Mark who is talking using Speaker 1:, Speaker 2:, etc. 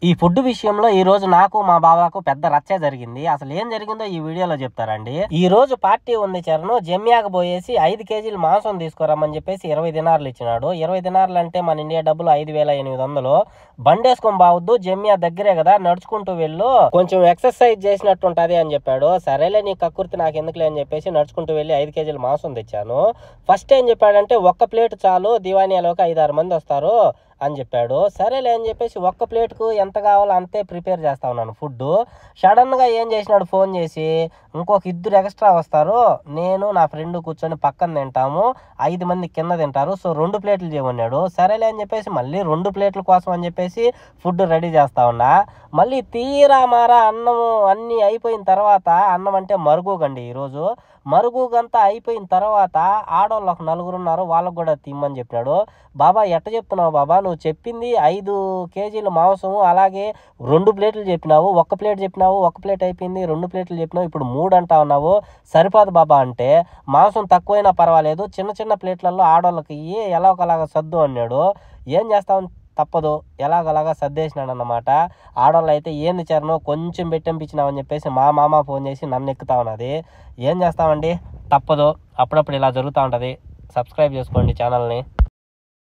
Speaker 1: ఈ ఫుడ్ విషయంలో ఈ రోజు నాకు మా బాబాకు పెద్ద రచ్చే జరిగింది. అసలు ఏం జరిగిందో ఈ వీడియోలో చెప్తారండి. ఈ రోజు పార్టీ ఉంది చరణ్, జమ్యాకు పోయేసి 5 కేజీలు మాంసం తీసుకురమ్మని చెప్పేసి 20 దినార్లు ఇచ్చినాడు. 20 దినార్లు అంటే మన ఇండియా డబ్బులు 5,800. బండేసుకొని బావద్దు, జమ్యా దగ్గరే కదా, నడుచుకుంటూ వెళ్ళు, కొంచెం ఎక్సర్సైజ్ చేసినట్టు ఉంటది అని చెప్పాడు. సరేలే నీ కక్కుర్తి నాకు ఎందుకులే అని చెప్పేసి నడుచుకుంటూ వెళ్ళి 5 కేజీలు మాంసం తెచ్చాను. ఫస్ట్ ఏం చెప్పాడంటే ఒక్క ప్లేట్ చాలు, దివానియాలోకి 5-6 మంది వస్తారు అని చెప్పాడు. సరేలే అని చెప్పేసి ఒక్క ప్లేట్కు ఎంత కావాలో అంతే ప్రిపేర్ చేస్తా ఉన్నాను ఫుడ్. సడన్గా ఏం చేసినాడు, ఫోన్ చేసి ఇంకొక 2 ఎక్స్ట్రా వస్తారు, నేను నా ఫ్రెండ్ కూర్చొని పక్కన తింటాము, 5 మంది కింద తింటారు, సో 2 ప్లేట్లు చేయమన్నాడు. సరేలే అని చెప్పేసి మళ్ళీ 2 ప్లేట్ల కోసం అని చెప్పేసి ఫుడ్ రెడీ చేస్తా ఉన్నా. మళ్ళీ తీరా మారా అన్నము అన్నీ అయిపోయిన తర్వాత, అన్నం అంటే మరుగుగండి ఈరోజు, మరుగుగంతా అయిపోయిన తర్వాత ఆడవాళ్ళు ఒక 4 ఉన్నారు, వాళ్ళకు కూడా తిమ్మని చెప్పినాడు. బాబా ఎట్ట చెప్తున్నావు బాబా, నువ్వు చెప్పింది 5 కేజీల మాంసం, అలాగే 2 ప్లేట్లు చెప్పినావు, 1 ప్లేట్ చెప్పినావు, 1 ప్లేట్ అయిపోయింది, 2 ప్లేట్లు చెప్పినావు, ఇప్పుడు 3 అంటా ఉన్నావు, సరిపోదు బాబా అంటే, మాంసం తక్కువైనా పర్వాలేదు, చిన్న చిన్న ప్లేట్లలో ఆడవాళ్ళకి ఎలా ఒకలాగా సర్దు అన్నాడు. ఏం చేస్తావు, తప్పదు, ఎలాగలాగా సర్దేసినాడు అన్నమాట. ఆడవాళ్ళు అయితే ఏంది చరణ్ కొంచెం పెట్టంపించినావని చెప్పేసి మా మామ ఫోన్ చేసి నన్ను ఎక్కుతా ఉన్నది. ఏం చేస్తామండి, తప్పదు, అప్పుడప్పుడు ఇలా జరుగుతూ ఉంటుంది. సబ్స్క్రైబ్ చేసుకోండి ఛానల్ని.